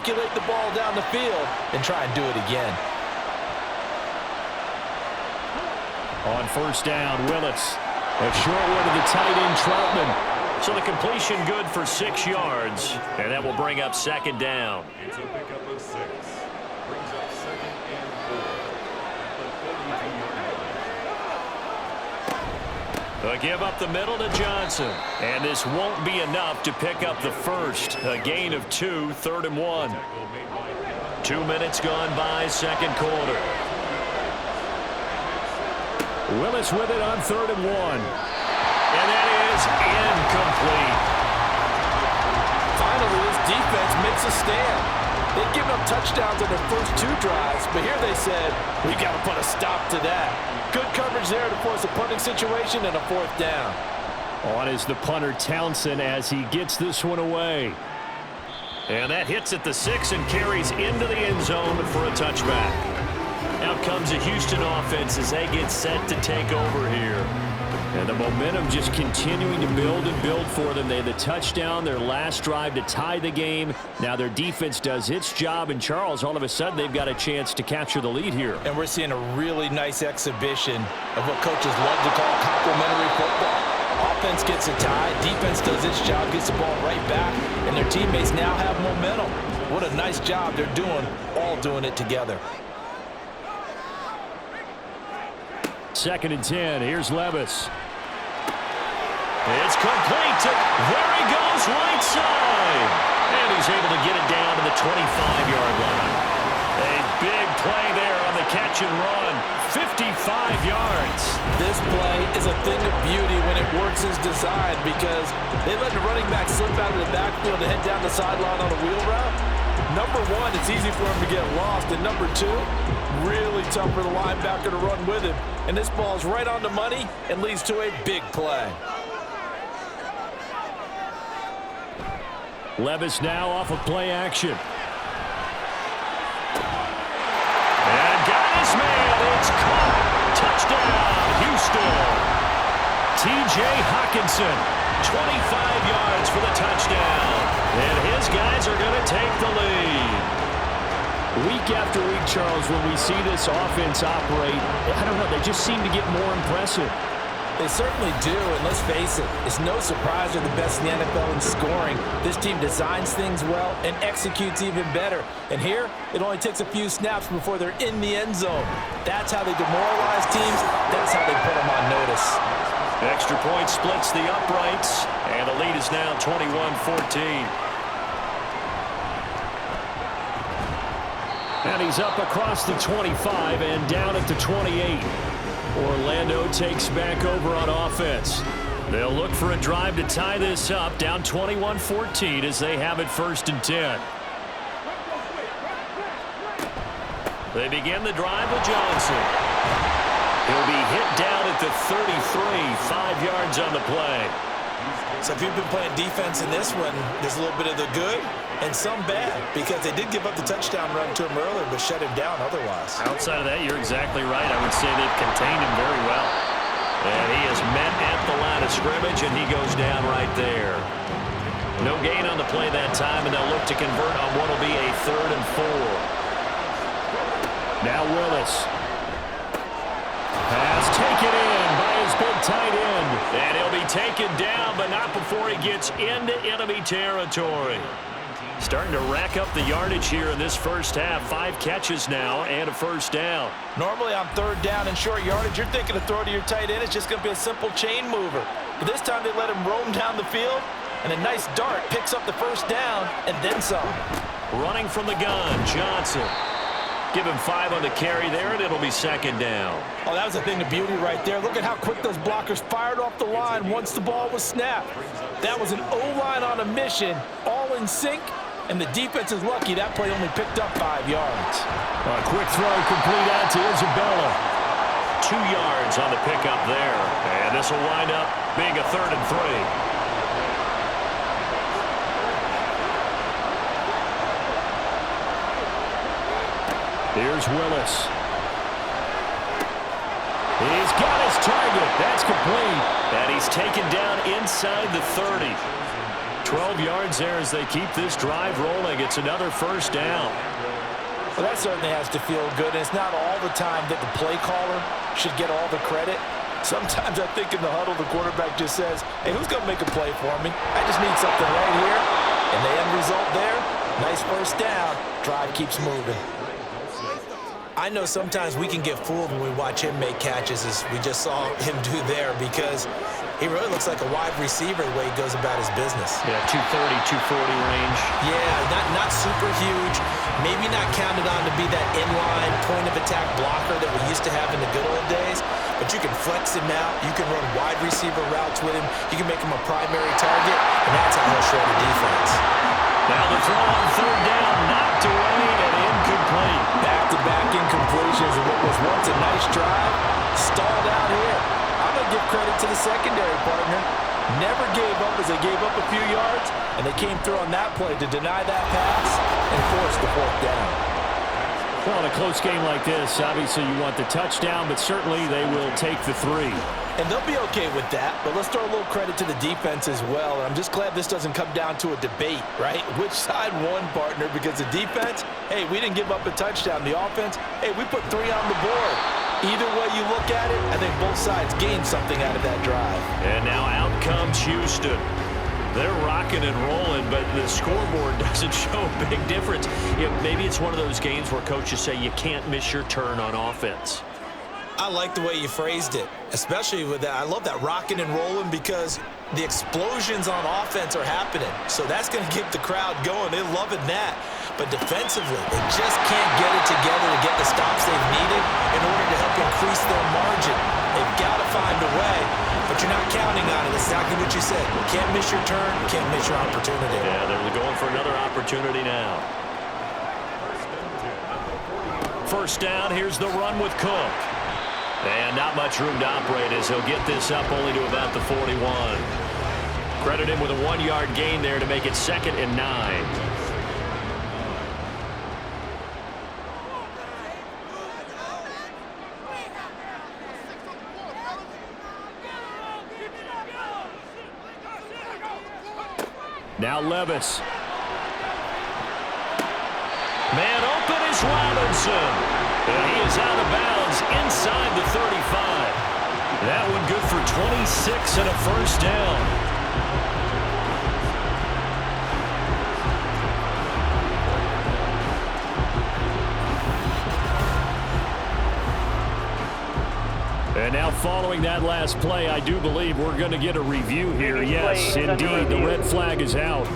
Circulate the ball down the field and try and do it again. On first down, Willis. A short one to the tight end, Troutman. So the completion good for 6 yards, and that will bring up second down. It's a pickup of 6. Brings up 2nd and 4. A give up the middle to Johnson. And this won't be enough to pick up the first. A gain of 2, 3rd and 1. 2 minutes gone by, second quarter. Willis with it on 3rd and 1. And that is incomplete. Finally, his defense makes a stand. They've given up touchdowns on their first 2 drives, but here they said, we've got to put a stop to that. Good coverage there to force a punting situation and a 4th down. On is the punter, Townsend, as he gets this one away. And that hits at the 6 and carries into the end zone for a touchback. Out comes the Houston offense as they get set to take over here. And the momentum just continuing to build and build for them. They had the touchdown, their last drive to tie the game. Now their defense does its job, and Charles, all of a sudden, they've got a chance to capture the lead here. And we're seeing a really nice exhibition of what coaches love to call complementary football. Offense gets a tie, defense does its job, gets the ball right back, and their teammates now have momentum. What a nice job they're doing, all doing it together. 2nd and 10. Here's Levis. It's complete. There he goes, right side. And he's able to get it down to the 25-yard line. A big play there on the catch and run. 55 yards. This play is a thing of beauty when it works as designed because they let the running back slip out of the backfield and head down the sideline on a wheel route. Number 1, it's easy for him to get lost. And number 2, really tough for the linebacker to run with him. And this ball's right on the money and leads to a big play. Levis now off of play action. And got his man. It's caught. Touchdown, Houston. T.J. Hockenson, 25 yards for the touchdown. And his guys are going to take the lead. Week after week, Charles, when we see this offense operate, I don't know, they just seem to get more impressive. They certainly do, and let's face it, it's no surprise they're the best in the NFL in scoring. This team designs things well and executes even better. And here, it only takes a few snaps before they're in the end zone. That's how they demoralize teams. That's how they put them on notice. Extra point splits the uprights, and the lead is now 21-14. And he's up across the 25 and down at the 28. Orlando takes back over on offense. They'll look for a drive to tie this up, down 21-14 as they have it 1st and 10. They begin the drive with Johnson. He'll be hit down at the 33, 5 yards on the play. So if you've been playing defense in this one, there's a little bit of the good and some bad because they did give up the touchdown run to him earlier but shut him down otherwise. Outside of that, you're exactly right. I would say they've contained him very well. And he is met at the line of scrimmage, and he goes down right there. No gain on the play that time, and they'll look to convert on what will be a 3rd and 4. Now Willis. Pass taken in by his big tight end. And he'll be taken down, but not before he gets into enemy territory. Starting to rack up the yardage here in this first half. 5 catches now and a 1st down. Normally on 3rd down and short yardage, you're thinking to throw to your tight end. It's just going to be a simple chain mover. But this time they let him roam down the field, and a nice dart picks up the 1st down and then some. Running from the gun, Johnson. Give him 5 on the carry there, and it'll be 2nd down. Oh, that was a thing of beauty right there. Look at how quick those blockers fired off the line once the ball was snapped. That was an O-line on a mission, all in sync. And the defense is lucky that play only picked up 5 yards. A quick throw complete out to Isabella. 2 yards on the pickup there. And this will wind up being a 3rd and 3. Here's Willis. He's got his target. That's complete. And he's taken down inside the 30. 12 yards there as they keep this drive rolling. It's another first down. Well, that certainly has to feel good. And it's not all the time that the play caller should get all the credit. Sometimes I think in the huddle, the quarterback just says, hey, who's going to make a play for me? I just need something right here. And the end result there, nice first down. Drive keeps moving. I know sometimes we can get fooled when we watch him make catches, as we just saw him do there, because he really looks like a wide receiver the way he goes about his business. Yeah, 230, 240 range. Yeah, not super huge. Maybe not counted on to be that inline point-of-attack blocker that we used to have in the good old days, but you can flex him out. You can run wide receiver routes with him. You can make him a primary target, and that's how he'll shred a defense. Now the throw on third down, knocked away and incomplete. Back-to-back incompletions of what was once a nice drive, stalled out here. I'm going to give credit to the secondary partner. Never gave up as they gave up a few yards, and they came through on that play to deny that pass and force the fourth down. Well, in a close game like this, obviously you want the touchdown, but certainly they will take the 3. And they'll be okay with that, but let's throw a little credit to the defense as well. And I'm just glad this doesn't come down to a debate, right? Which side won, partner? Because the defense, hey, we didn't give up a touchdown. The offense, hey, we put 3 on the board. Either way you look at it, I think both sides gained something out of that drive. And now out comes Houston. They're rocking and rolling, but the scoreboard doesn't show a big difference. Maybe it's one of those games where coaches say you can't miss your turn on offense. I like the way you phrased it, especially with that. I love that rocking and rolling because the explosions on offense are happening. So that's going to get the crowd going. They're loving that. But defensively, they just can't get it together to get the stops they've needed in order to help increase their margin. They've got to find a way, but you're not counting on it. It's exactly what you said. Can't miss your turn, can't miss your opportunity. Yeah, they're going for another opportunity now. First down, here's the run with Cook. And not much room to operate as he'll get this up only to about the 41. Credit him with a 1-yard gain there to make it 2nd and 9. Now Levis. Man open is Robinson. And he is out of bounds inside the 35. That one good for 26 and a first down. And now following that last play, I do believe we're going to get a review here. Yes, indeed, the red flag is out.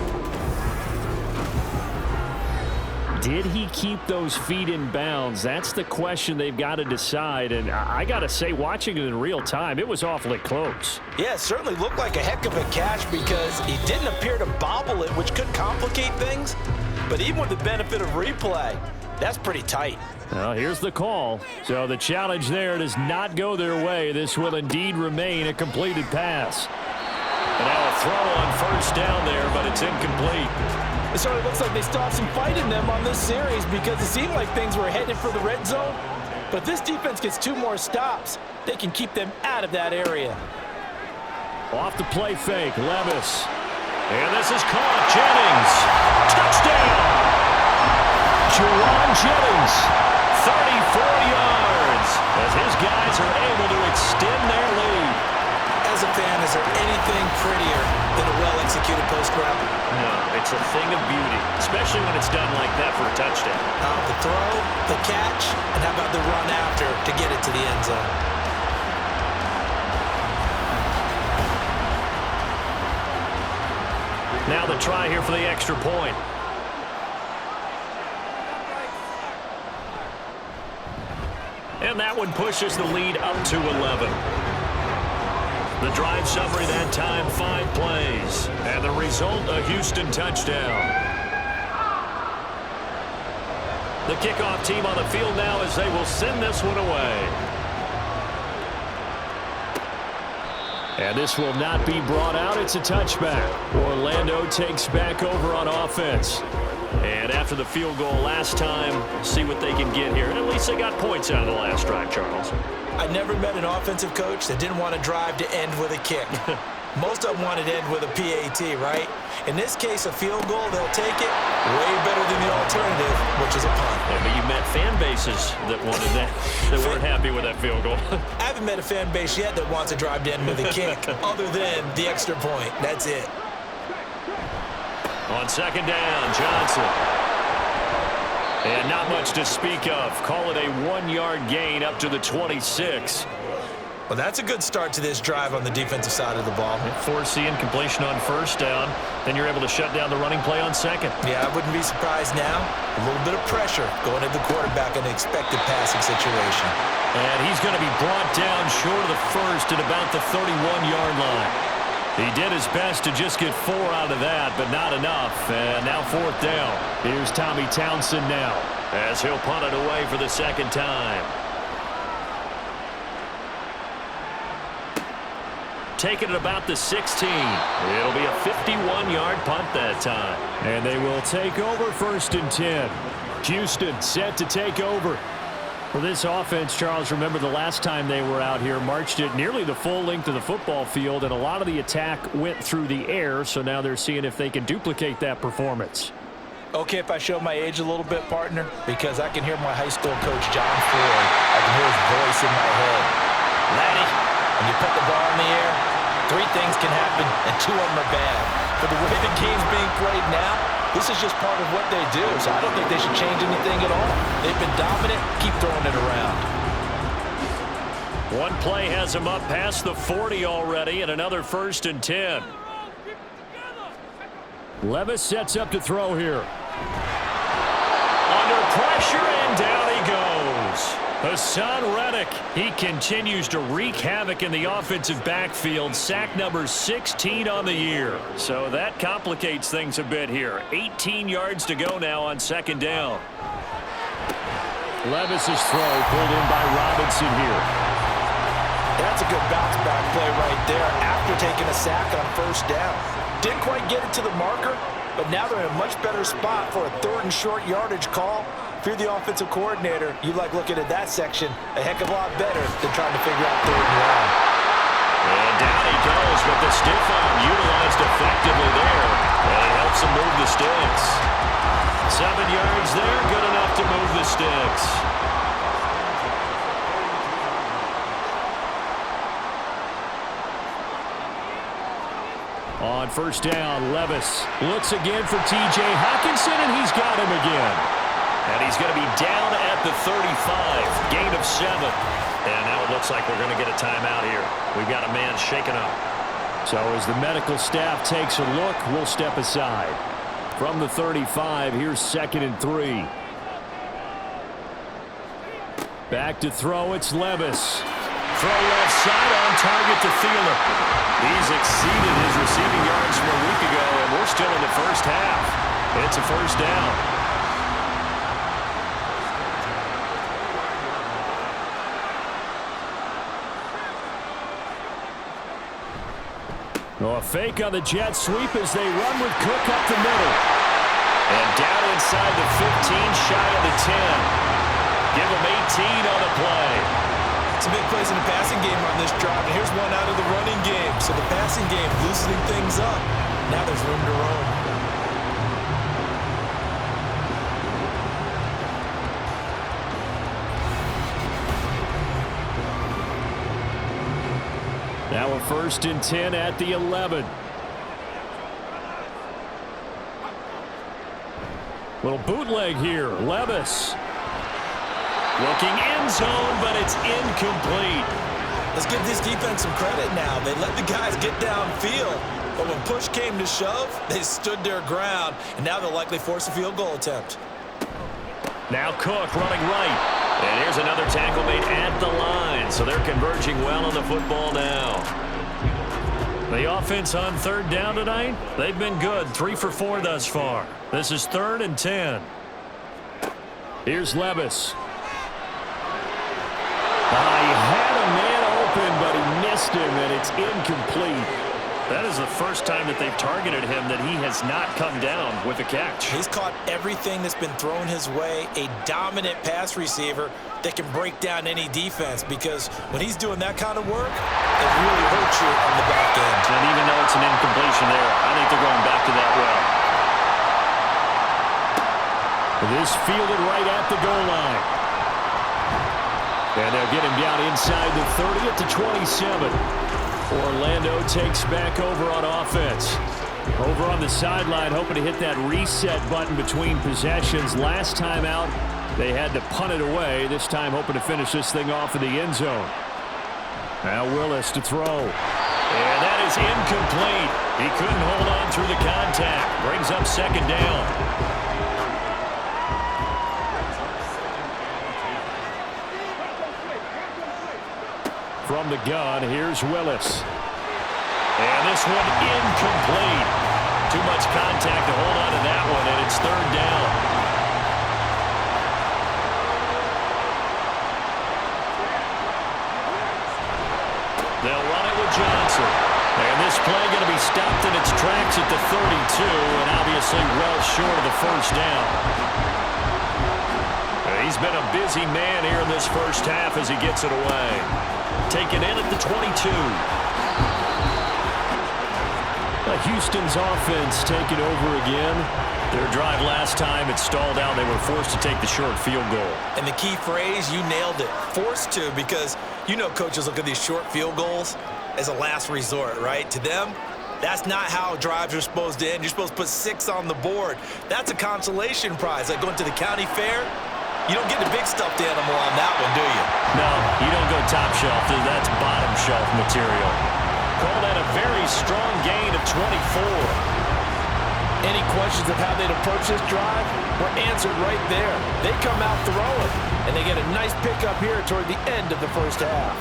Did he keep those feet in bounds? That's the question they've got to decide. And I got to say, watching it in real time, it was awfully close. Yeah, it certainly looked like a heck of a catch because he didn't appear to bobble it, which could complicate things. But even with the benefit of replay, that's pretty tight. Well, here's the call. So the challenge there does not go their way. This will indeed remain a completed pass. And now a throw on first down there, but it's incomplete. It sort of looks like they still have some fight in them on this series because it seemed like things were headed for the red zone. But if this defense gets 2 more stops, they can keep them out of that area. Off the play fake, Levis. And this is caught. Jennings. Touchdown. Juwan Jennings. 34 yards as his guys are able to extend their lead. As a fan, is there anything prettier than a well-executed post route? No, it's a thing of beauty, especially when it's done like that for a touchdown. The throw, the catch, and how about the run after to get it to the end zone? Now the try here for the extra point. And that one pushes the lead up to 11. The drive summary that time, 5 plays. And the result, a Houston touchdown. The kickoff team on the field now as they will send this one away. And this will not be brought out. It's a touchback. Orlando takes back over on offense. And after the field goal last time, see what they can get here. And at least they got points out of the last drive, Charles. I never met an offensive coach that didn't want to drive to end with a kick. Most of them want it to end with a PAT, right? In this case, a field goal, they'll take it way better than the alternative, which is a punt. Yeah, but you met fan bases that wanted that, that weren't happy with that field goal. I haven't met a fan base yet that wants to drive to end with a kick, other than the extra point. That's it. On second down, Johnson. And not much to speak of. Call it a 1-yard gain up to the 26. Well, that's a good start to this drive on the defensive side of the ball. Force the incompletion on first down. Then you're able to shut down the running play on second. Yeah, I wouldn't be surprised now. A little bit of pressure going at the quarterback in an expected passing situation. And he's going to be brought down short of the first at about the 31-yard line. He did his best to just get 4 out of that, but not enough. And now fourth down. Here's Tommy Townsend now as he'll punt it away for the second time. Taking it about the 16. It'll be a 51-yard punt that time. And they will take over first and 10. Houston set to take over. For this offense, Charles, remember the last time they were out here, marched it nearly the full length of the football field, and a lot of the attack went through the air, so now they're seeing if they can duplicate that performance. Okay, if I show my age a little bit, partner, because I can hear my high school coach, John Ford. I can hear his voice in my head. Laddie, when you put the ball in the air, 3 things can happen, and 2 of them are bad. But the way the game's being played now, this is just part of what they do, so I don't think they should change anything at all. They've been dominant. Keep throwing it around. One play has him up past the 40 already, and another first and 10. Levis sets up to throw here. Under pressure, and down he goes. Hassan Reddick, he continues to wreak havoc in the offensive backfield. Sack number 16 on the year. So that complicates things a bit here. 18 yards to go now on second down. Levis's throw pulled in by Robinson here. That's a good bounce back play right there after taking a sack on first down. Didn't quite get it to the marker, but now they're in a much better spot for a 3rd and short yardage call. If you're the offensive coordinator, you like looking at that section a heck of a lot better than trying to figure out 3rd and long. And down he goes with the stiff arm utilized effectively there. And it helps him move the sticks. 7 yards there, good enough to move the sticks. On first down, Levis looks again for T.J. Hockenson, and he's got him again. And he's going to be down at the 35, gain of 7. And now it looks like we're going to get a timeout here. We've got a man shaken up. So as the medical staff takes a look, we'll step aside. From the 35, here's 2nd and 3. Back to throw, it's Levis. Throw left side on target to Thielen. He's exceeded his receiving yards from a week ago, and we're still in the first half. It's a first down. A fake on the jet sweep as they run with Cook up the middle. And down inside the 15, shy of the 10. Give him 18 on the play. It's a big plays in the passing game on this drive, and here's one out of the running game. So the passing game loosening things up. Now there's room to roam. Now a 1st and 10 at the 11. Little bootleg here. Levis. Looking end zone, but it's incomplete. Let's give this defense some credit now. They let the guys get downfield, but when push came to shove, they stood their ground, and now they'll likely force a field goal attempt. Now Cook running right. And here's another tackle made at the line, so they're converging well on the football now. The offense on 3rd down tonight, they've been good. 3 for 4 thus far. This is 3rd and 10. Here's Levis. He had a man open, but he missed him, and it's incomplete. That is the first time that they've targeted him that he has not come down with a catch. He's caught everything that's been thrown his way, a dominant pass receiver that can break down any defense, because when he's doing that kind of work, it really hurts you on the back end. And even though it's an incompletion there, I think they're going back to that well. This fielded right at the goal line. And they'll get him down inside the 30 at the 27. Orlando takes back over on offense. Over on the sideline, hoping to hit that reset button between possessions. Last time out, they had to punt it away. This time, hoping to finish this thing off in the end zone. Now Willis to throw. And that is incomplete. He couldn't hold on through the contact. Brings up second down. From the gun, here's Willis. And this one incomplete. Too much contact to hold on to that one, and it's third down. They'll run it with Johnson. And this play going to be stopped in its tracks at the 32, and obviously well short of the first down. He's been a busy man here in this first half as he gets it away. Taken in at the 22. Houston's offense taking over again. Their drive last time, it stalled out. They were forced to take the short field goal. And the key phrase, you nailed it. Forced to, because you know coaches look at these short field goals as a last resort, right? To them, that's not how drives are supposed to end. You're supposed to put 6 on the board. That's a consolation prize. Like going to the county fair, you don't get the big stuffed animal on that one, do you? No, you don't go top shelf. That's bottom shelf material. Call that a very strong gain of 24. Any questions of how they'd approach this drive were answered right there. They come out throwing, and they get a nice pickup here toward the end of the first half.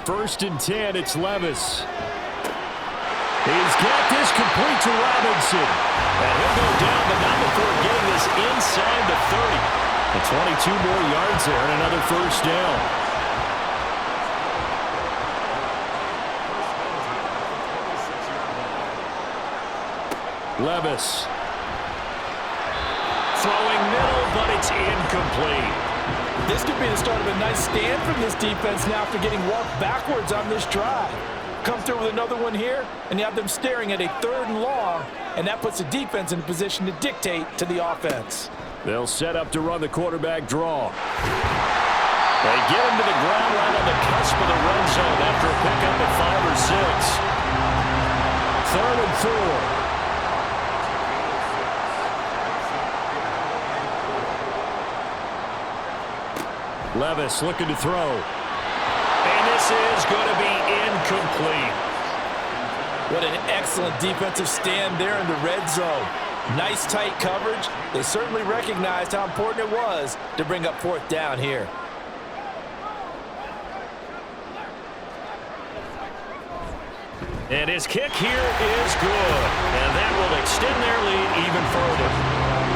First and 10, it's Levis. He's got this complete to Robinson. And he'll go down, but not before getting this inside the 30. And 22 more yards there and another first down. Levis. Throwing middle, but it's incomplete. This could be the start of a nice stand from this defense now after getting walked backwards on this drive. Come through with another one here, and you have them staring at a 3rd and long, and that puts the defense in a position to dictate to the offense. They'll set up to run the quarterback draw. They get him to the ground right on the cusp of the red zone after a pickup of 5 or 6. 3rd and 4. Levis looking to throw. And this is going to be incomplete. What an excellent defensive stand there in the red zone. Nice tight coverage. They certainly recognized how important it was to bring up 4th down here. And his kick here is good. And that will extend their lead even further.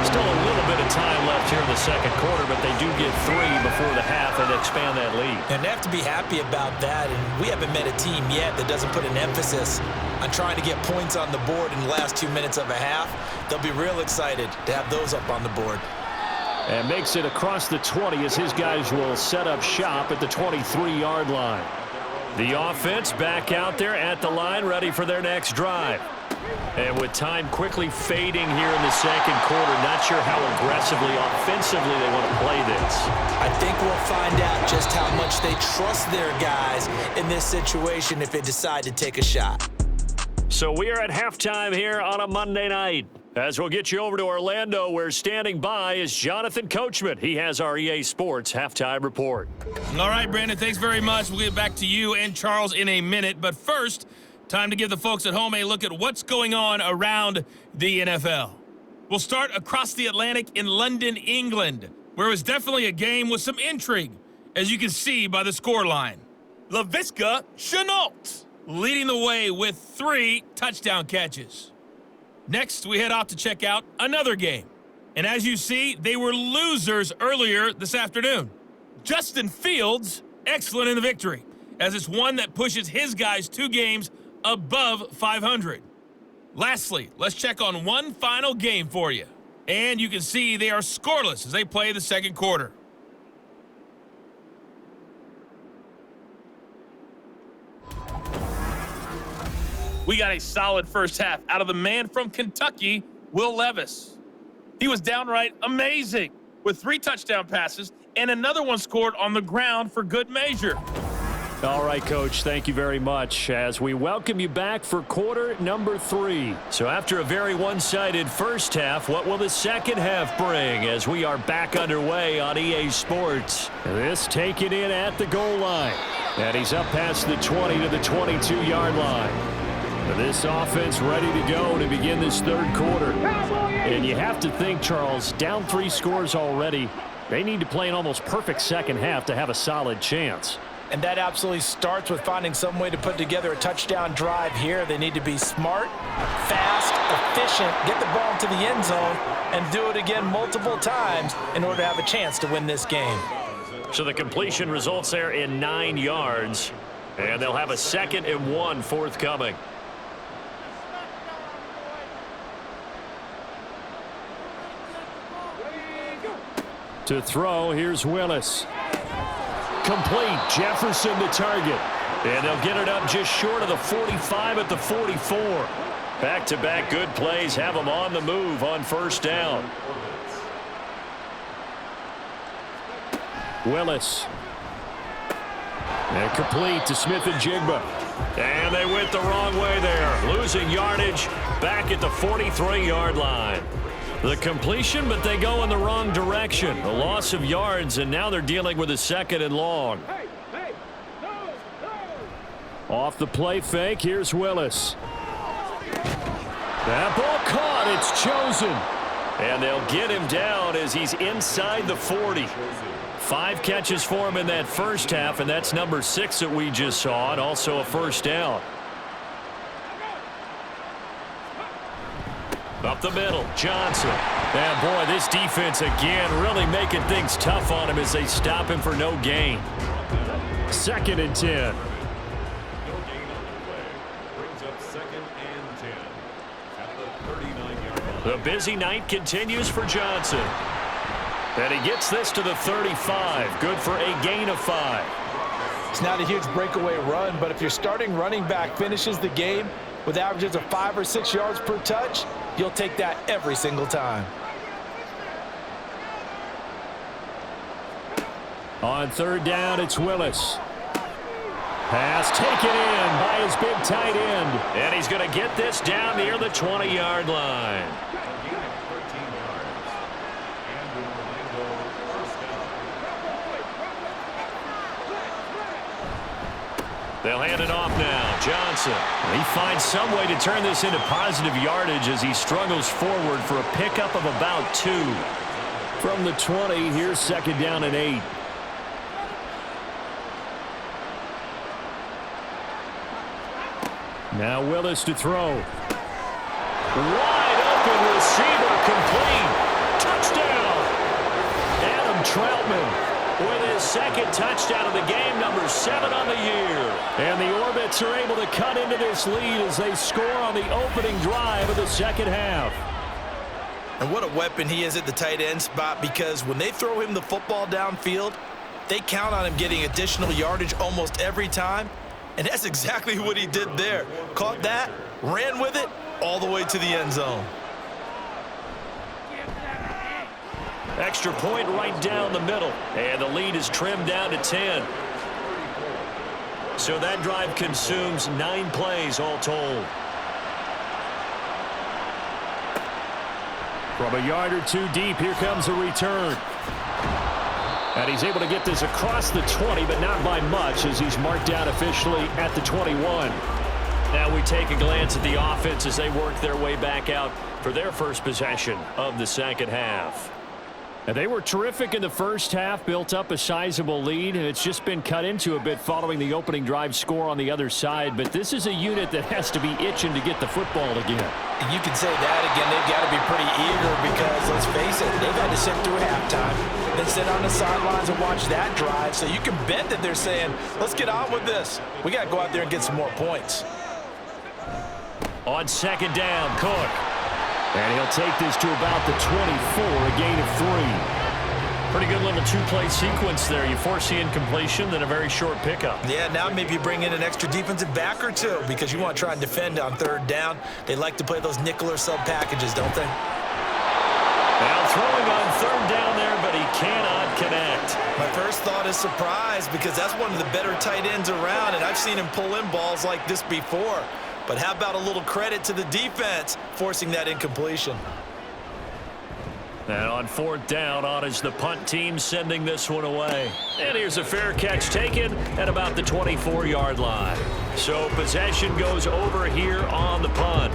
Still a little bit of time left here in the second quarter, but they do get 3 before the half and expand that lead. And they have to be happy about that. And we haven't met a team yet that doesn't put an emphasis on trying to get points on the board in the last 2 minutes of a half. They'll be real excited to have those up on the board. And makes it across the 20 as his guys will set up shop at the 23-yard line. The offense back out there at the line, ready for their next drive. And with time quickly fading here in the second quarter, not sure how aggressively, offensively they want to play this. I think we'll find out just how much they trust their guys in this situation if they decide to take a shot. So we are at halftime here on a Monday night. As we'll get you over to Orlando, where standing by is Jonathan Coachman. He has our EA Sports halftime report. All right, Brandon, thanks very much. We'll get back to you and Charles in a minute. But first, time to give the folks at home a look at what's going on around the NFL. We'll start across the Atlantic in London, England, where it was definitely a game with some intrigue, as you can see by the scoreline. Laviska Shenault leading the way with 3 touchdown catches. Next, we head off to check out another game. And as you see, they were losers earlier this afternoon. Justin Fields, excellent in the victory, as it's one that pushes his guys 2 games above 500. Lastly, let's check on one final game for you. And you can see they are scoreless as they play the second quarter. We got a solid first half out of the man from Kentucky, Will Levis. He was downright amazing with 3 touchdown passes and another one scored on the ground for good measure. All right, Coach, thank you very much as we welcome you back for quarter number 3. So after a very one-sided first half, what will the second half bring as we are back underway on EA Sports? This taken in at the goal line. And he's up past the 20 to the 22-yard line. This offense ready to go to begin this third quarter. And you have to think, Charles, down 3 scores already. They need to play an almost perfect second half to have a solid chance. And that absolutely starts with finding some way to put together a touchdown drive here. They need to be smart, fast, efficient, get the ball into the end zone, and do it again multiple times in order to have a chance to win this game. So the completion results there in 9 yards. And they'll have a 2nd and 1 forthcoming. To throw, here's Willis. Complete. Jefferson to target. And they'll get it up just short of the 45 at the 44. Back-to-back good plays have them on the move on first down. Willis. And complete to Smith and Jigba. And they went the wrong way there. Losing yardage back at the 43-yard line. The completion, but they go in the wrong direction. A loss of yards, and now they're dealing with a 2nd and long. Off the play fake, here's Willis. That ball caught, it's chosen. And they'll get him down as he's inside the 40. 5 catches for him in that first half, and that's number 6 that we just saw, and also a first down. Up the middle, Johnson. And boy, this defense again really making things tough on him as they stop him for no gain. 2nd and 10. No gain on the play. Brings up 2nd and 10 at the 39-yard line. The busy night continues for Johnson. And he gets this to the 35. Good for a gain of 5. It's not a huge breakaway run, but if your starting running back finishes the game with averages of 5 or 6 yards per touch, you'll take that every single time. On 3rd down, it's Willis. Pass taken in by his big tight end. And he's going to get this down near the 20-yard line. Gain of 13 yards. And an Orlando first down. They'll hand it off now. Johnson. He finds some way to turn this into positive yardage as he struggles forward for a pickup of about 2. From the 20, here's 2nd down and 8. Now Willis to throw. Wide open receiver, complete. Touchdown. Adam Troutman with his 2nd touchdown of the game, number 7 on the year. And the Orbits are able to cut into this lead as they score on the opening drive of the second half. And what a weapon he is at the tight end spot, because when they throw him the football downfield, they count on him getting additional yardage almost every time. And that's exactly what he did there. Caught that, ran with it, all the way to the end zone. Extra point right down the middle. And the lead is trimmed down to 10. So that drive consumes 9 plays all told. From a yard or 2 deep, here comes a return. And he's able to get this across the 20, but not by much as he's marked down officially at the 21. Now we take a glance at the offense as they work their way back out for their first possession of the second half. And they were terrific in the first half, built up a sizable lead, and it's just been cut into a bit following the opening drive score on the other side. But this is a unit that has to be itching to get the football again. And you can say that again. They've got to be pretty eager because, let's face it, they've had to sit through halftime, then sit on the sidelines and watch that drive. So you can bet that they're saying, let's get on with this. We got to go out there and get some more points. On second down, Cook. And he'll take this to about the 24, a gain of 3. Pretty good little two-play sequence there. You force the incompletion, then a very short pickup. Yeah, now maybe you bring in an extra defensive back or two because you want to try and defend on third down. They like to play those nickel or sub packages, don't they? Now throwing on third down there, but he cannot connect. My first thought is surprise because that's one of the better tight ends around, and I've seen him pull in balls like this before. But how about a little credit to the defense forcing that incompletion? And on fourth down, on is the punt team sending this one away. And here's a fair catch taken at about the 24-yard line. So possession goes over here on the punt.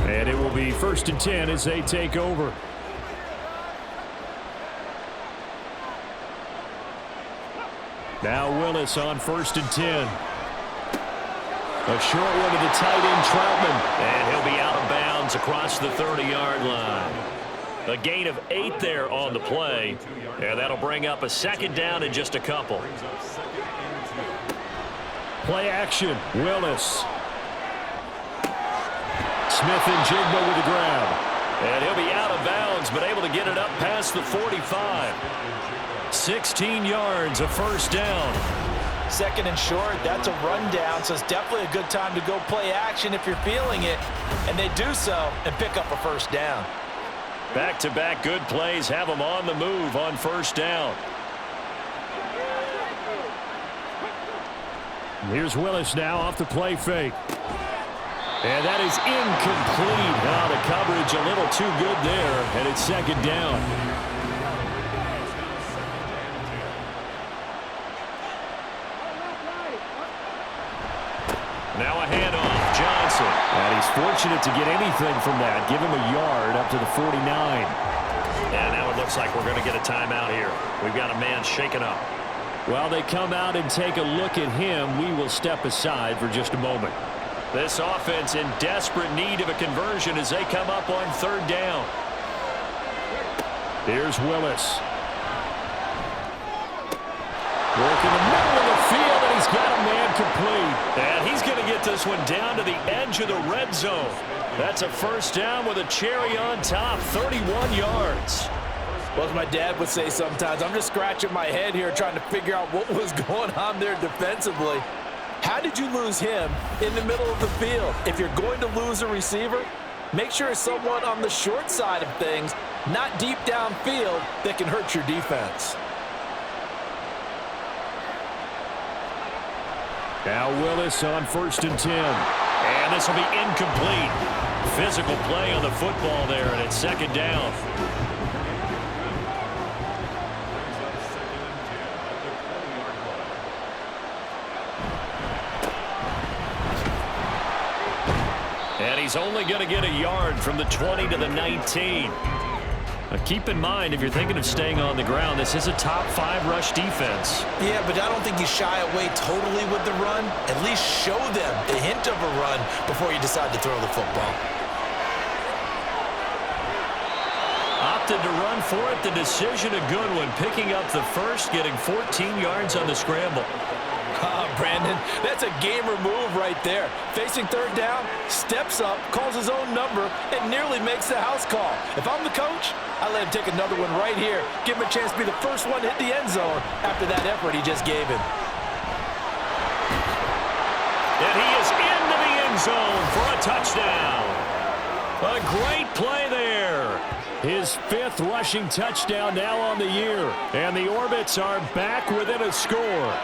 And it will be 1st and 10 as they take over. Now Willis on 1st and 10. A short one to the tight end, Troutman. And he'll be out of bounds across the 30-yard line. A gain of 8 there on the play. And that'll bring up a 2nd down in just a couple. Play action, Willis. Smith and Jigba with the grab. And he'll be out of bounds, but able to get it up past the 45. 16 yards, a 1st down. 2nd and short, that's a rundown, so it's definitely a good time to go play action if you're feeling it. And they do so and pick up a 1st down. Back-to-back good plays have them on the move on 1st down. Here's Willis now off the play fake. And that is incomplete. Now the coverage a little too good there, and it's 2nd down. Now a handoff, Johnson. And he's fortunate to get anything from that. Give him a yard up to the 49. And now it looks like we're going to get a timeout here. We've got a man shaken up. While they come out and take a look at him, we will step aside for just a moment. This offense in desperate need of a conversion as they come up on 3rd down. Here's Willis. Working the middle of the field, and he's got a man complete. And he's going to get this one down to the edge of the red zone. That's a 1st down with a cherry on top, 31 yards. Well, as my dad would say sometimes, I'm just scratching my head here trying to figure out what was going on there defensively. How did you lose him in the middle of the field? If you're going to lose a receiver, make sure it's someone on the short side of things, not deep downfield, that can hurt your defense. Now Willis on 1st and 10. And this will be incomplete. Physical play on the football there, and it's 2nd down. And he's only going to get a yard from the 20 to the 19. Now keep in mind, if you're thinking of staying on the ground, this is a top 5 rush defense. Yeah, but I don't think you shy away totally with the run. At least show them a hint of a run before you decide to throw the football. Opted to run for it. The decision a good one. Picking up the first, getting 14 yards on the scramble. Brandon, that's a gamer move right there. Facing 3rd down, steps up, calls his own number, and nearly makes the house call. If I'm the coach, I let him take another one right here. Give him a chance to be the first one to hit the end zone after that effort he just gave him. And he is into the end zone for a touchdown. A great play there. His 5th rushing touchdown now on the year. And the Orbits are back within a score.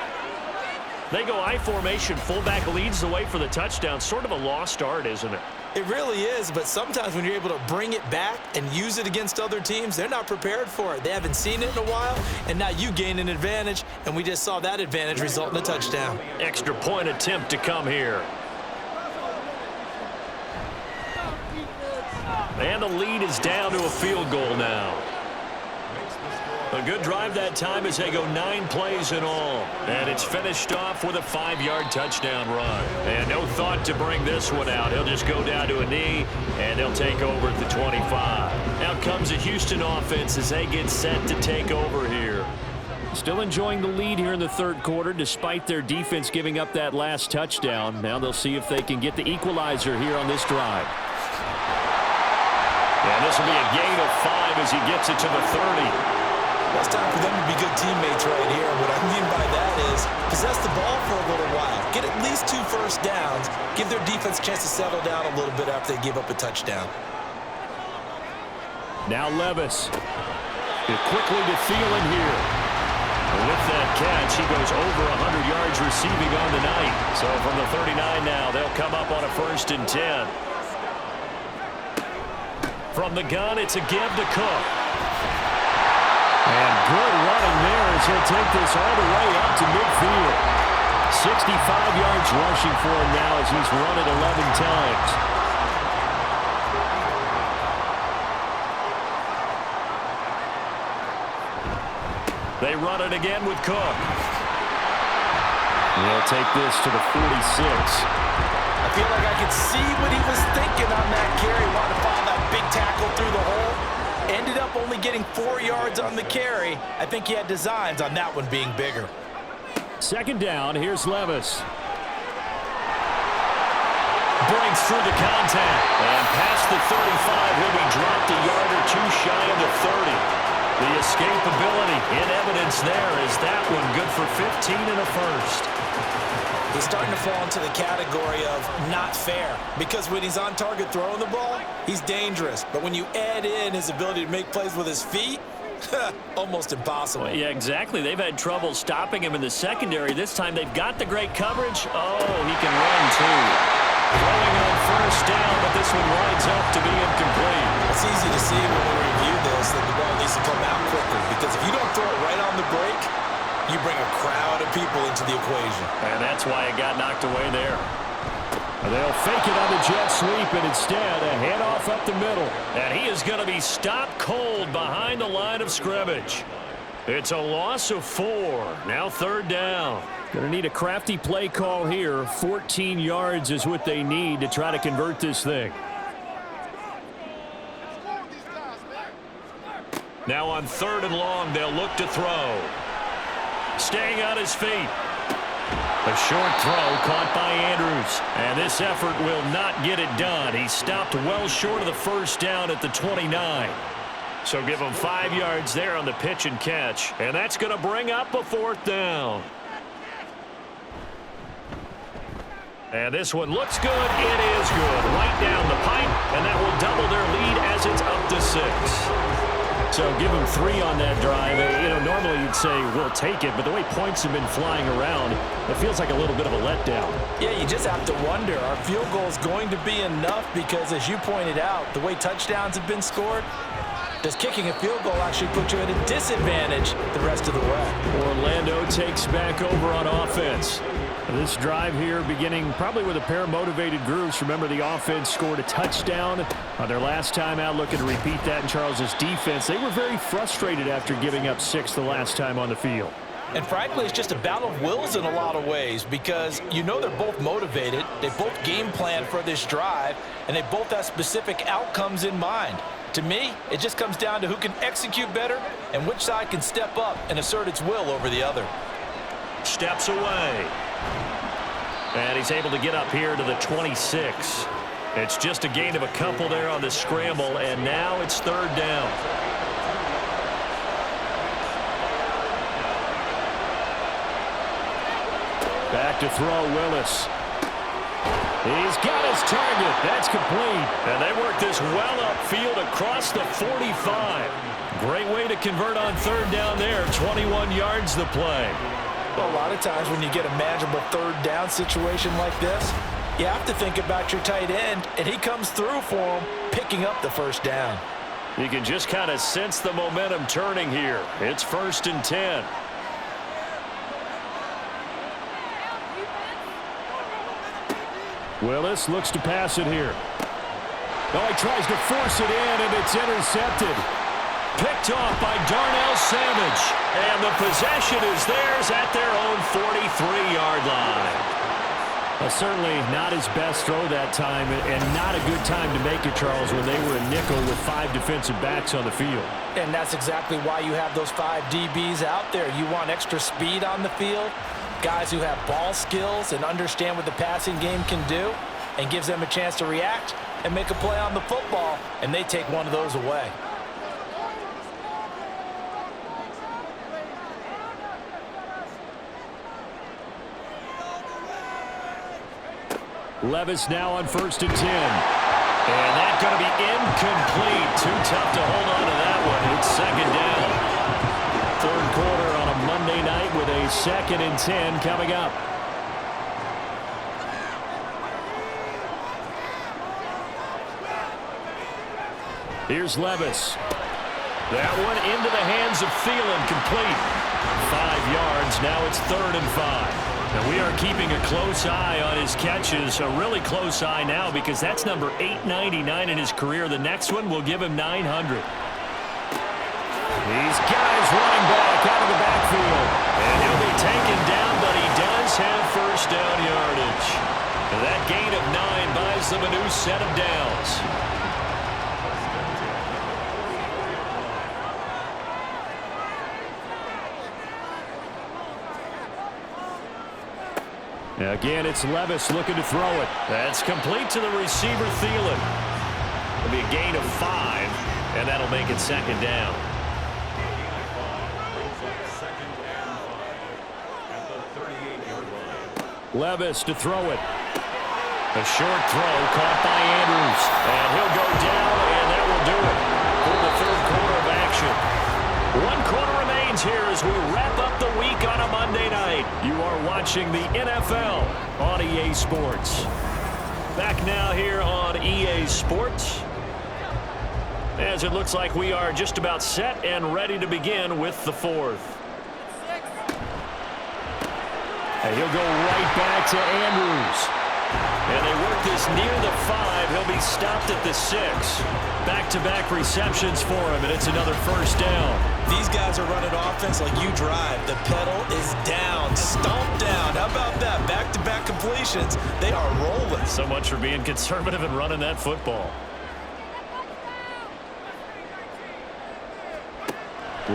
They go I formation. Fullback leads the way for the touchdown. Sort of a lost art, isn't it? It really is, but sometimes when you're able to bring it back and use it against other teams, they're not prepared for it. They haven't seen it in a while, and now you gain an advantage, and we just saw that advantage result in a touchdown. Extra point attempt to come here. And the lead is down to a field goal now. A good drive that time as they go 9 plays in all. And it's finished off with a 5-yard touchdown run. And no thought to bring this one out. He'll just go down to a knee, and they'll take over at the 25. Now comes the Houston offense as they get set to take over here. Still enjoying the lead here in the third quarter despite their defense giving up that last touchdown. Now they'll see if they can get the equalizer here on this drive. And this will be a gain of 5 as he gets it to the 30. Well, it's time for them to be good teammates right here. What I mean by that is possess the ball for a little while. Get at least 2 first downs. Give their defense a chance to settle down a little bit after they give up a touchdown. Now Levis. Quickly to Thielen here. With that catch, he goes over 100 yards receiving on the night. So from the 39 now, they'll come up on a 1st and 10. From the gun, it's a give to Cook. And good running there as he'll take this all the way up to midfield. 65 yards rushing for him now as he's run it 11 times. They run it again with Cook. He'll take this to the 46. I feel like I could see what he was thinking on that carry. Wanted to follow that big tackle through the hole. Ended up only getting 4 yards on the carry. I think he had designs on that one being bigger. 2nd down, here's Levis. Breaks through the contact. And past the 35 will be dropped a yard or 2 shy of the 30. The escapability in evidence there is that one good for 15 and a 1st. He's starting to fall into the category of not fair because when he's on target throwing the ball, he's dangerous. But when you add in his ability to make plays with his feet, almost impossible. Well, yeah, exactly. They've had trouble stopping him in the secondary. This time they've got the great coverage. Oh, he can run too. Throwing on 1st down, but this one winds up to be incomplete. It's easy to see when we review this that the ball needs to come out quicker because if you don't throw it right on the break, you bring a crowd of people into the equation. And that's why it got knocked away there. They'll fake it on the jet sweep, and instead a handoff up the middle. And he is going to be stopped cold behind the line of scrimmage. It's a loss of 4. Now 3rd down. Going to need a crafty play call here. 14 yards is what they need to try to convert this thing. Now on 3rd and long, they'll look to throw. Staying on his feet. A short throw caught by Andrews. And this effort will not get it done. He stopped well short of the 1st down at the 29. So give him 5 yards there on the pitch and catch. And that's going to bring up a 4th down. And this one looks good. It is good. Right down the pipe. And that will double their lead as it's up to 6. So give them 3 on that drive. You know, normally you'd say we'll take it, but the way points have been flying around, it feels like a little bit of a letdown. Yeah, you just have to wonder, are field goals going to be enough? Because as you pointed out, the way touchdowns have been scored, does kicking a field goal actually put you at a disadvantage the rest of the way? Orlando takes back over on offense. This drive here beginning probably with a pair of motivated groups. Remember, the offense scored a touchdown on their last time out, looking to repeat that in Charles's defense. They were very frustrated after giving up 6 the last time on the field. And frankly, it's just a battle of wills in a lot of ways because you know they're both motivated. They both game plan for this drive, and they both have specific outcomes in mind. To me, it just comes down to who can execute better and which side can step up and assert its will over the other. Steps away. And he's able to get up here to the 26. It's just a gain of a couple there on the scramble, and now it's 3rd down. Back to throw, Willis. He's got his target. That's complete. And they work this well upfield across the 45. Great way to convert on 3rd down there. 21 yards the play. Well, a lot of times when you get a manageable 3rd down situation like this, you have to think about your tight end, and he comes through for him, picking up the 1st down. You can just kind of sense the momentum turning here. It's 1st and 10. Willis looks to pass it here. Oh, he tries to force it in, and it's intercepted. Picked off by Darnell Savage. And the possession is theirs at their own 43-yard line. Well, certainly not his best throw that time, and not a good time to make it, Charles, when they were a nickel with 5 defensive backs on the field. And that's exactly why you have those 5 DBs out there. You want extra speed on the field, guys who have ball skills and understand what the passing game can do, and gives them a chance to react and make a play on the football, and they take one of those away. Levis now on 1st and 10. And that's going to be incomplete. Too tough to hold on to that one. It's 2nd down. 3rd quarter on a Monday night with a 2nd and 10 coming up. Here's Levis. That one into the hands of Thielen, complete. 5 yards. Now it's 3rd and 5. And we are keeping a close eye on his catches, a really close eye now because that's number 899 in his career. The next one will give him 900. These guys running back out of the backfield. And he'll be taken down, but he does have 1st down yardage. And that gain of 9 buys them a new set of downs. Again, it's Levis looking to throw it. That's complete to the receiver, Thielen. It'll be a gain of 5, and that'll make it 2nd down. Levis to throw it. A short throw caught by Andrews. And he'll go down, and that will do it for the 3rd quarter of action. 1 quarter remains here as we wrap up the week on a Monday night. You are watching the NFL on EA Sports. Back now here on EA Sports, as it looks like we are just about set and ready to begin with the 4th. And he'll go right back to Andrews. And they work this near the 5. He'll be stopped at the 6. Back-to-back receptions for him, and it's another 1st down. These guys are running offense like you drive. The pedal is down, stomped down. How about that? Back-to-back completions. They are rolling. So much for being conservative and running that football.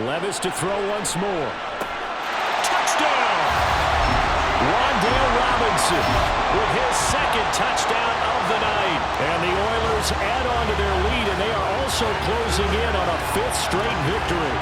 Levis to throw once more. Touchdown! Wan'Dale Robinson with his 2nd touchdown of the night. And the Oilers add on to their lead, and they are also closing in on a 5th straight victory.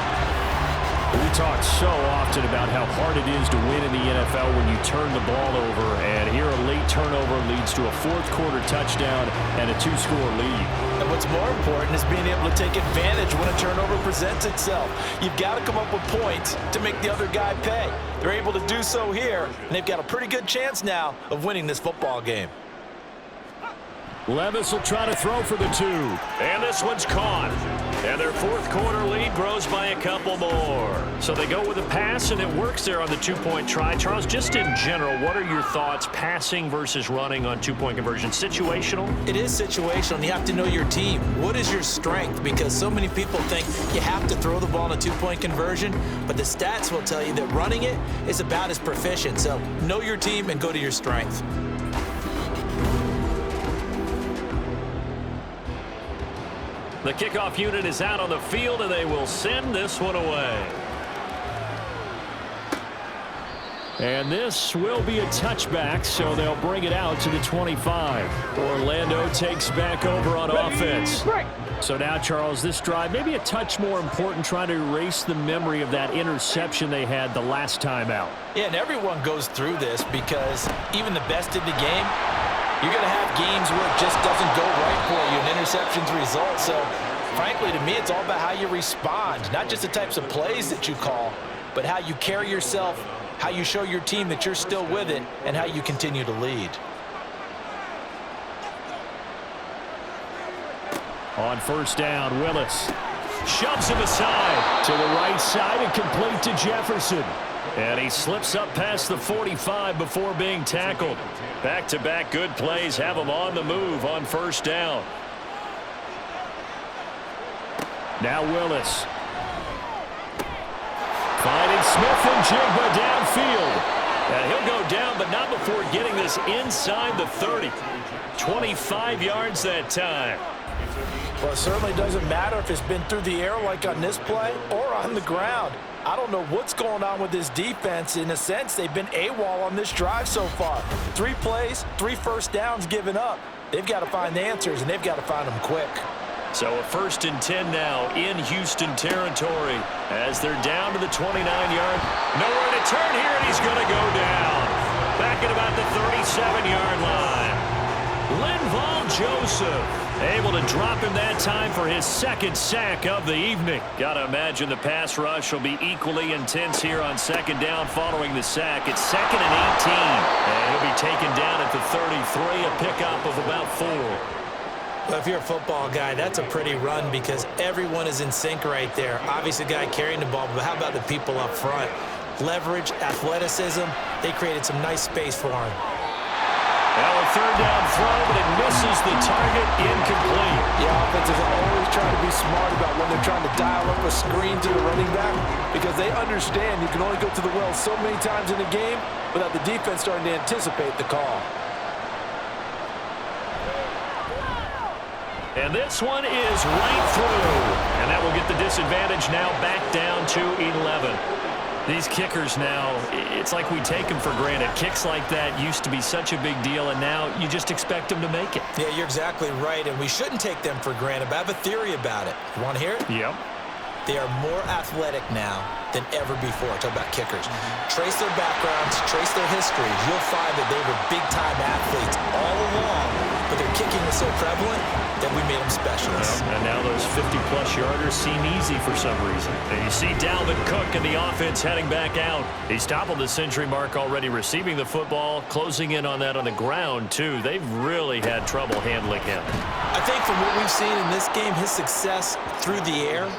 We talk so often about how hard it is to win in the NFL when you turn the ball over, and here a late turnover leads to a 4th quarter touchdown and a 2-score lead. And what's more important is being able to take advantage when a turnover presents itself. You've got to come up with points to make the other guy pay. They're able to do so here, and they've got a pretty good chance now of winning this football game. Levis will try to throw for the 2. And this one's caught. And their 4th quarter lead grows by a couple more. So they go with a pass, and it works there on the 2-point try. Charles, just in general, what are your thoughts passing versus running on 2-point conversion? Situational? It is situational, and you have to know your team. What is your strength? Because so many people think you have to throw the ball in a 2-point conversion, but the stats will tell you that running it is about as proficient. So know your team and go to your strength. The kickoff unit is out on the field, and they will send this one away. And this will be a touchback, so they'll bring it out to the 25. Orlando takes back over on offense. So now, Charles, this drive maybe a touch more important, trying to erase the memory of that interception they had the last time out. Yeah, and everyone goes through this because even the best in the game, you're going to have games where it just doesn't go right for you, and interceptions result. So, frankly, to me, it's all about how you respond, not just the types of plays that you call, but how you carry yourself, how you show your team that you're still with it, and how you continue to lead. On 1st down, Willis shoves him aside to the right side and complete to Jefferson. And he slips up past the 45 before being tackled. Back-to-back good plays have him on the move on 1st down. Now Willis Smith-Njigba downfield. And he'll go down, but not before getting this inside the 30. 25 yards that time. Well, it certainly doesn't matter if it's been through the air like on this play or on the ground. I don't know what's going on with this defense. In a sense, they've been AWOL on this drive so far. 3 plays, 3 first downs given up. They've got to find answers, and they've got to find them quick. So a 1st and 10 now in Houston territory as they're down to the 29-yard. Nowhere to turn here, and he's going to go down. Back at about the 37-yard line. Linval Joseph able to drop him that time for his 2nd sack of the evening. Got to imagine the pass rush will be equally intense here on 2nd down following the sack. It's 2nd and 18. And he'll be taken down at the 33, a pickup of about 4. Well, if you're a football guy, that's a pretty run because everyone is in sync right there. Obviously, the guy carrying the ball, but how about the people up front? Leverage, athleticism, they created some nice space for him. Now a 3rd down throw, but it misses the target, incomplete. Yeah, offenses are always trying to be smart about when they're trying to dial up a screen to the running back because they understand you can only go to the well so many times in a game without the defense starting to anticipate the call. And this one is right through. And that will get the disadvantage now back down to 11. These kickers now, it's like we take them for granted. Kicks like that used to be such a big deal, and now you just expect them to make it. Yeah, you're exactly right, and we shouldn't take them for granted, but I have a theory about it. You want to hear it? Yep. They are more athletic now than ever before. Talk about kickers. Trace their backgrounds, trace their histories. You'll find that they were big-time athletes all along, but their kicking was so prevalent that we made them specialists. And now those 50-plus yarders seem easy for some reason. And you see Dalvin Cook and the offense heading back out. He's toppled the century mark already receiving the football, closing in on that on the ground, too. They've really had trouble handling him. I think from what we've seen in this game, his success through the air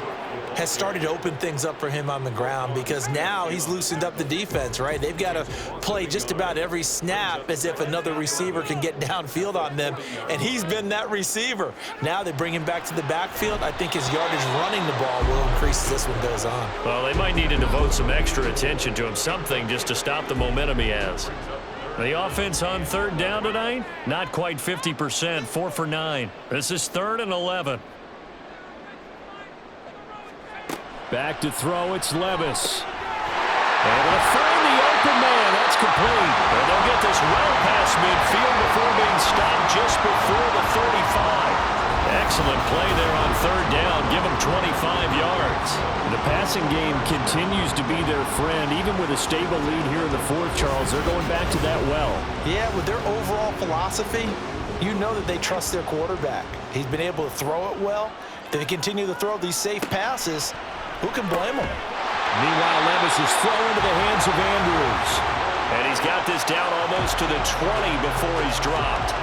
has started to open things up for him on the ground because now he's loosened up the defense, right? They've got to play just about every snap as if another receiver can get downfield on them, and he's been that receiver. Now they bring him back to the backfield. I think his yardage running the ball will increase as this one goes on. Well, they might need to devote some extra attention to him, something just to stop the momentum he has. The offense on 3rd down tonight, not quite 50%, 4 for 9. This is 3rd and 11. Back to throw, it's Levis. Able to find the open man. That's complete. And they'll get this well past midfield before being stopped just before the 35. Excellent play there on 3rd down. Give them 25 yards. The passing game continues to be their friend. Even with a stable lead here in the 4th, Charles, they're going back to that well. Yeah, with their overall philosophy, you know that they trust their quarterback. He's been able to throw it well. They continue to throw these safe passes. Who can blame him? Meanwhile, Levis is thrown into the hands of Andrews. And he's got this down almost to the 20 before he's dropped.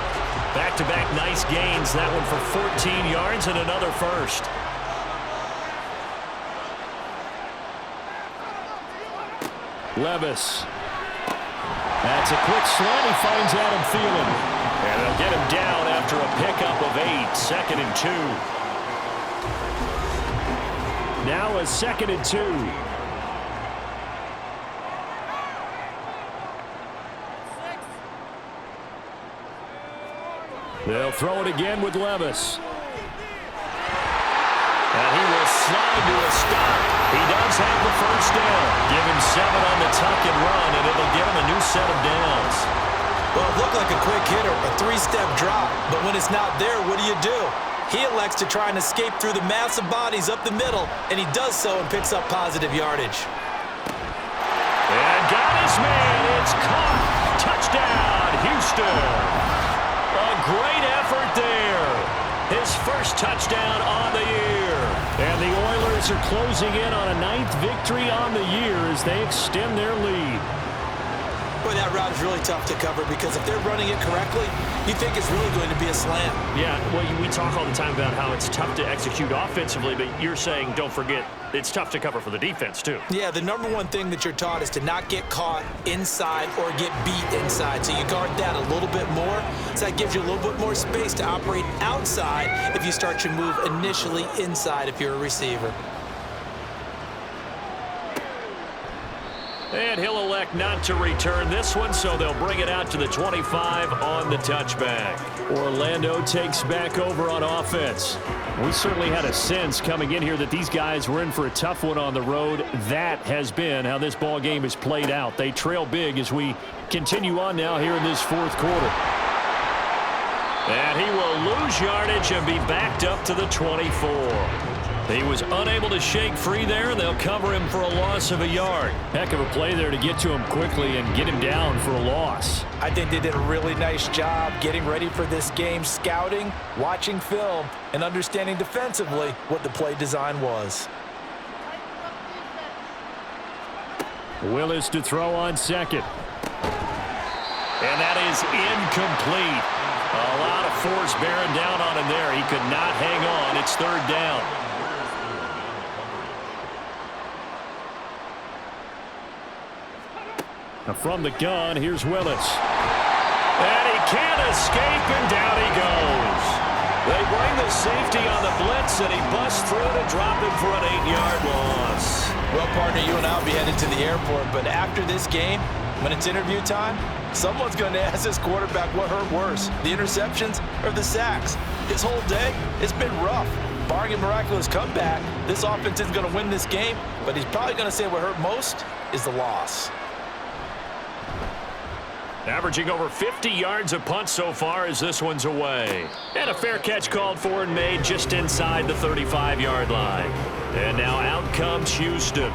Back-to-back nice gains. That one for 14 yards and another first. Levis. That's a quick slant. He finds Adam Thielen. And they'll get him down after a pickup of 8. 2nd and 2. Now a 2nd and 2. They'll throw it again with Levis. And he will slide to a stop. He does have the first down. Give him 7 on the tuck and run, and it'll give him a new set of downs. Well, it looked like a quick hitter, a 3-step drop. But when it's not there, what do? He elects to try and escape through the massive bodies up the middle, and he does so and picks up positive yardage. And got his man. It's caught. Touchdown, Houston. A great effort there. His first touchdown on the year. And the Oilers are closing in on a 9th victory on the year as they extend their lead. Boy, that route is really tough to cover because if they're running it correctly, you think it's really going to be a slam. Yeah, well, we talk all the time about how it's tough to execute offensively, but you're saying, don't forget, it's tough to cover for the defense, too. Yeah, the number one thing that you're taught is to not get caught inside or get beat inside. So you guard that a little bit more. So that gives you a little bit more space to operate outside if you start your move initially inside if you're a receiver. And he'll elect not to return this one, so they'll bring it out to the 25 on the touchback. Orlando takes back over on offense. We certainly had a sense coming in here that these guys were in for a tough one on the road. That has been how this ball game has played out. They trail big as we continue on now here in this fourth quarter. And he will lose yardage and be backed up to the 24. He was unable to shake free there, and they'll cover him for a loss of a yard. Heck of a play there to get to him quickly and get him down for a loss. I think they did a really nice job getting ready for this game, scouting, watching film, and understanding defensively what the play design was. Willis to throw on second. And that is incomplete. A lot of force bearing down on him there. He could not hang on. It's third down. Now from the gun, here's Willis. And he can't escape, and down he goes. They bring the safety on the blitz, and he busts through to drop him for an 8-yard loss. Well, partner, you and I will be headed to the airport, but after this game, when it's interview time, someone's going to ask this quarterback what hurt worse, the interceptions or the sacks. His whole day, it's been rough. Barring a miraculous comeback, this offense isn't going to win this game, but he's probably going to say what hurt most is the loss. Averaging over 50 yards a punt so far as this one's away. And a fair catch called for and made just inside the 35-yard line. And now out comes Houston.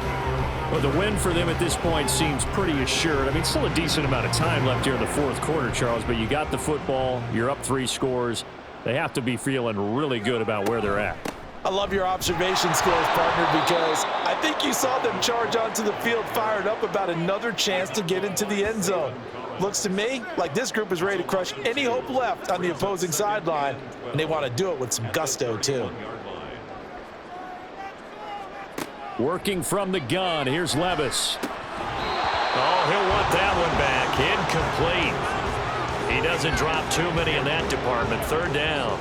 Well, the win for them at this point seems pretty assured. I mean, still a decent amount of time left here in the fourth quarter, Charles, but you got the football, you're up 3 scores. They have to be feeling really good about where they're at. I love your observation skills, partner, because I think you saw them charge onto the field fired up about another chance to get into the end zone. Looks to me like this group is ready to crush any hope left on the opposing sideline, and they want to do it with some gusto, too. Working from the gun, here's Levis. Oh, he'll want that one back. Incomplete. He doesn't drop too many in that department. Third down.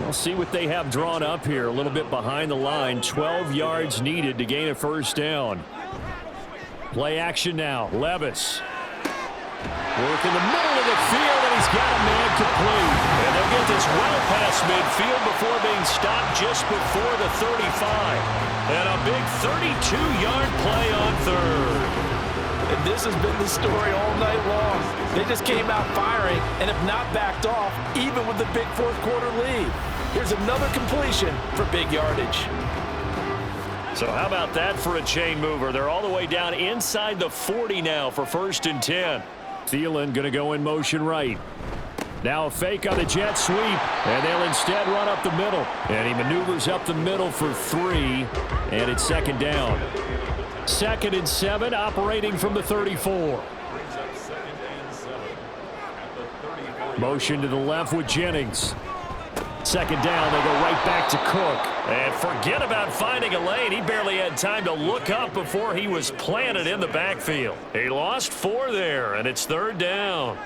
We'll see what they have drawn up here. A little bit behind the line. 12 yards needed to gain a first down. Play action now. Levis. Work in the middle of the field, and he's got a man complete. And they'll get this well past midfield before being stopped just before the 35. And a big 32-yard play on third. And this has been the story all night long. They just came out firing and have not backed off, even with the big fourth quarter lead. Here's another completion for big yardage. So how about that for a chain mover? They're all the way down inside the 40 now for 1st and 10. Thielen going to go in motion right. Now a fake on the jet sweep, and they'll instead run up the middle. And he maneuvers up the middle for 3, and it's second down. 2nd and 7, operating from the 34. Motion to the left with Jennings. Second down, they go right back to Cook. And forget about finding a lane. He barely had time to look up before he was planted in the backfield. He lost 4 there, and it's third down.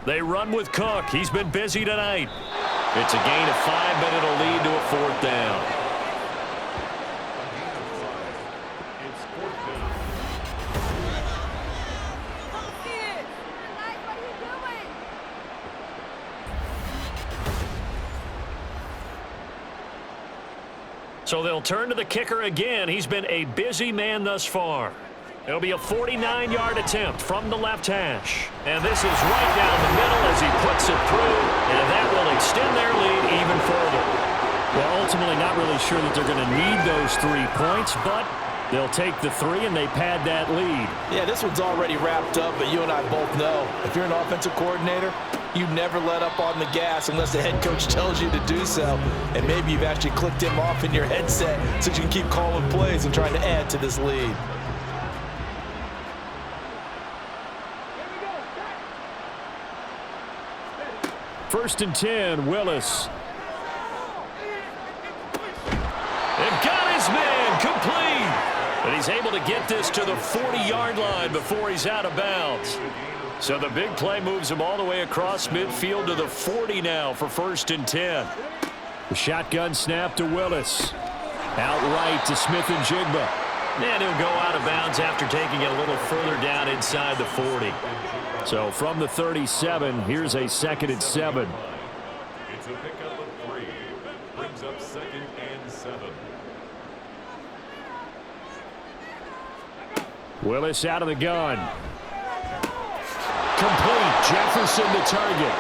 They run with Cook. He's been busy tonight. It's a gain of 5, but it'll lead to a 4th down. So they'll turn to the kicker again. He's been a busy man thus far. It'll be a 49-yard attempt from the left hash. And this is right down the middle as he puts it through, and that will extend their lead even further. Well, ultimately not really sure that they're going to need those 3 points, but they'll take the 3 and they pad that lead. Yeah, this one's already wrapped up, but you and I both know if you're an offensive coordinator, you never let up on the gas unless the head coach tells you to do so. And maybe you've actually clicked him off in your headset so you can keep calling plays and trying to add to this lead. First and 10, Willis. And got his man complete. And he's able to get this to the 40-yard line before he's out of bounds. So the big play moves him all the way across midfield to the 40 now for 1st and 10. The shotgun snap to Willis. Outright to Smith and Jigba. And he'll go out of bounds after taking it a little further down inside the 40. So from the 37, here's a 2nd and 7. It's a pickup of 3. Brings up 2nd and 7. Willis out of the gun. Complete. Jefferson the target.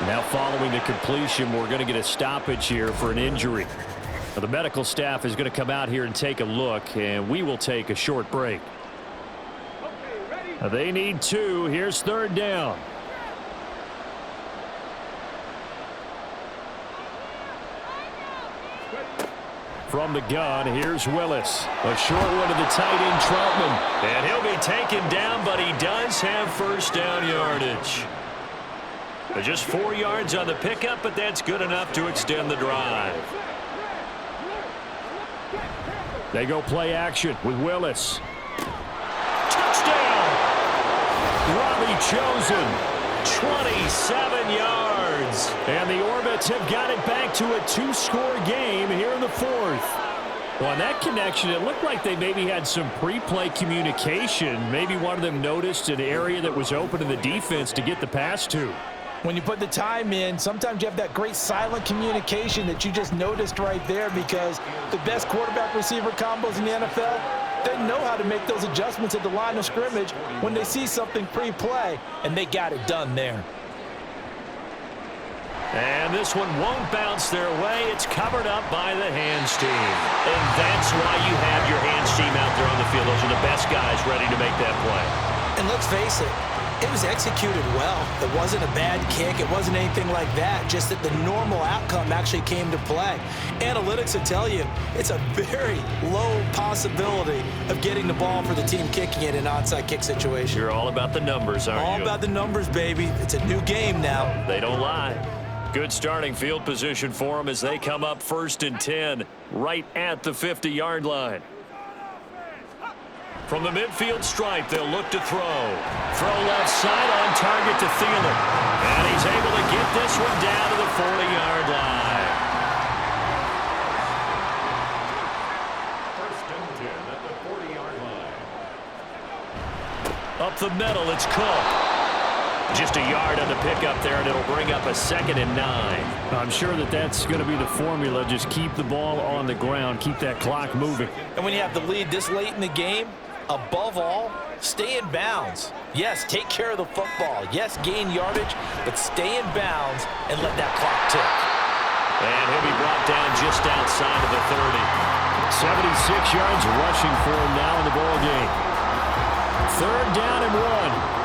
Now following the completion, we're going to get a stoppage here for an injury. Now, the medical staff is going to come out here and take a look, and we will take a short break. Now, they need 2. Here's 3rd down. From the gun, here's Willis. A short one to the tight end, Troutman. And he'll be taken down, but he does have first down yardage. Just 4 yards on the pickup, but that's good enough to extend the drive. They go play action with Willis. Touchdown! Robbie Chosen, 27 yards. And the Orbits have got it back to a 2-score game here in the 4th. Well, on that connection, it looked like they maybe had some pre-play communication. Maybe one of them noticed an area that was open in the defense to get the pass to. When you put the time in, sometimes you have that great silent communication that you just noticed right there, because the best quarterback-receiver combos in the NFL, they know how to make those adjustments at the line of scrimmage when they see something pre-play, and they got it done there. And this one won't bounce their way. It's covered up by the hands team. And that's why you have your hands team out there on the field. Those are the best guys ready to make that play. And let's face it, it was executed well. It wasn't a bad kick. It wasn't anything like that. Just that the normal outcome actually came to play. Analytics will tell you it's a very low possibility of getting the ball for the team kicking it in an onside kick situation. You're all about the numbers, aren't you? All about the numbers, baby. It's a new game now. They don't lie. Good starting field position for them as they come up 1st and 10 right at the 50-yard line. From the midfield stripe, they'll look to throw. Throw left side on target to Thielen. And he's able to get this one down to the 40-yard line. 1st and 10 at the 40-yard line. Up the middle, it's Cook. Just a yard on the pickup there, and it'll bring up a 2nd and 9. I'm sure that that's going to be the formula. Just keep the ball on the ground. Keep that clock moving. And when you have the lead this late in the game, above all, stay in bounds. Yes, take care of the football. Yes, gain yardage, but stay in bounds and let that clock tick. And he'll be brought down just outside of the 30. 76 yards rushing for him now in the ball game. 3rd down and 1.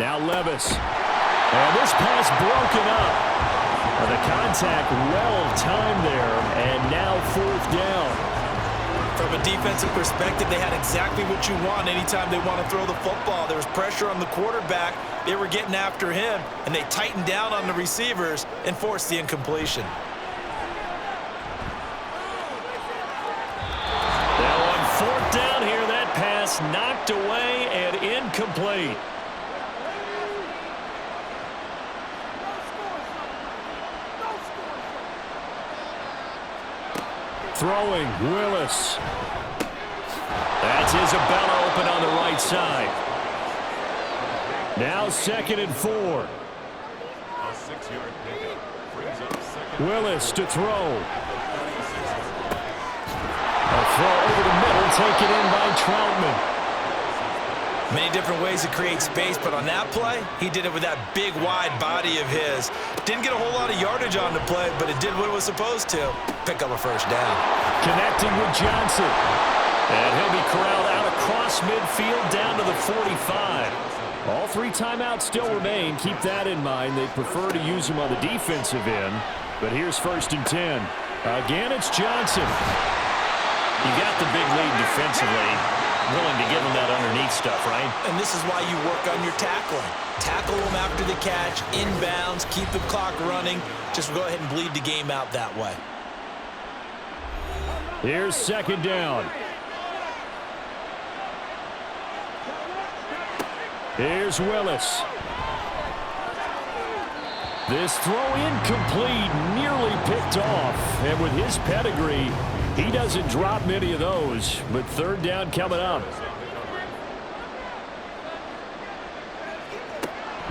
Now Levis. And this pass broken up. And the contact well timed there. And now 4th down. From a defensive perspective, they had exactly what you want anytime they want to throw the football. There was pressure on the quarterback. They were getting after him, and they tightened down on the receivers and forced the incompletion. Now on 4th down here, that pass knocked away and incomplete. Throwing, Willis. That's Isabella open on the right side. Now 2nd and 4. A 6-yard pickup brings up 2nd. Willis to throw. A throw over the middle, taken in by Troutman. Many different ways to create space, but on that play, he did it with that big, wide body of his. Didn't get a whole lot of yardage on the play, but it did what it was supposed to. Pick up a 1st down. Connecting with Johnson. And he'll be corralled out across midfield down to the 45. All 3 timeouts still remain. Keep that in mind. They prefer to use them on the defensive end. But here's 1st and 10. Again, it's Johnson. You got the big lead defensively. Willing to give them that underneath stuff, right? And this is why you work on your tackling. Tackle them after the catch, inbounds, keep the clock running. Just go ahead and bleed the game out that way. Here's 2nd down. Here's Willis. This throw incomplete, nearly picked off. And with his pedigree, he doesn't drop many of those. But third down coming up.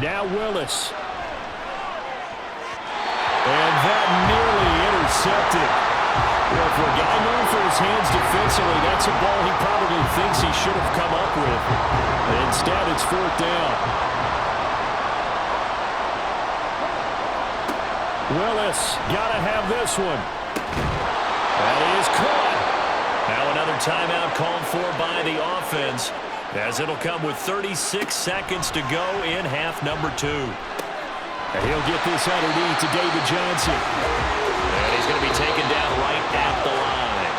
Now Willis. And that nearly intercepted. Well, for a guy known for his hands defensively, that's a ball he probably thinks he should have come up with. Instead, it's fourth down. Willis, got to have this one. That is caught. Now another timeout called for by the offense, as it'll come with 36 seconds to go in half number 2. And he'll get this underneath to David Johnson. And he's going to be taken down right at the line.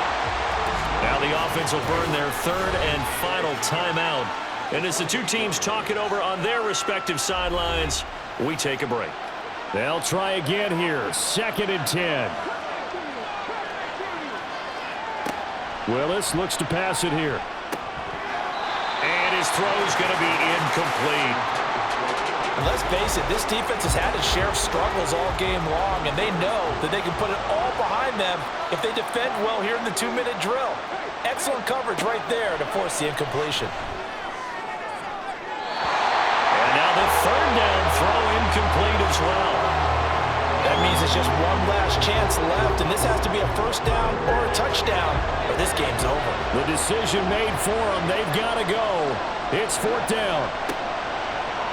Now the offense will burn their third and final timeout. And as the two teams talk it over on their respective sidelines, we take a break. They'll try again here. 2nd and 10. Willis looks to pass it here. And his throw's going to be incomplete. And let's face it, this defense has had its share of struggles all game long, and they know that they can put it all behind them if they defend well here in the 2-minute drill. Excellent coverage right there to force the incompletion. And now the third down throw incomplete as well. That means it's just one last chance left, and this has to be a first down or a touchdown, or this game's over. The decision made for them. They've got to go. It's fourth down.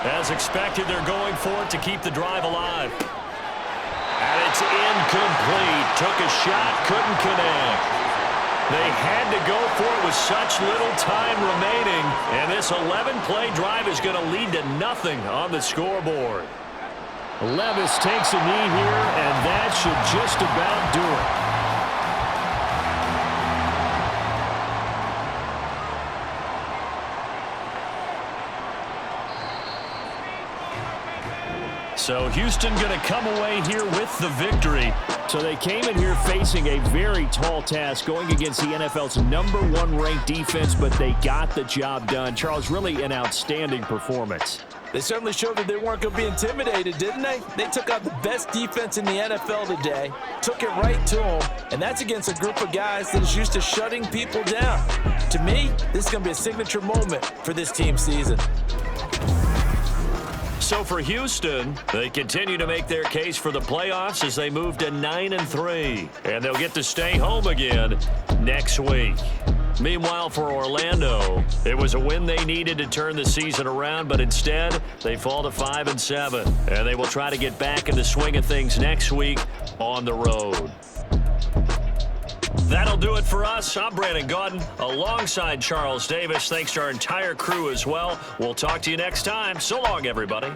As expected, they're going for it to keep the drive alive. And it's incomplete. Took a shot, couldn't connect. They had to go for it with such little time remaining, and this 11-play drive is going to lead to nothing on the scoreboard. Levis takes a knee here, and that should just about do it. So Houston going to come away here with the victory. So they came in here facing a very tall task, going against the NFL's #1 ranked defense, but they got the job done. Charles, really an outstanding performance. They certainly showed that they weren't going to be intimidated, didn't they? They took out the best defense in the NFL today, took it right to them, and that's against a group of guys that is used to shutting people down. To me, this is going to be a signature moment for this team's season. So for Houston, they continue to make their case for the playoffs as they move to 9-3. And they'll get to stay home again next week. Meanwhile, for Orlando, it was a win they needed to turn the season around, but instead, they fall to 5-7. And they will try to get back in the swing of things next week on the road. That'll do it for us. I'm Brandon Gaudin alongside Charles Davis. Thanks to our entire crew as well. We'll talk to you next time. So long, everybody.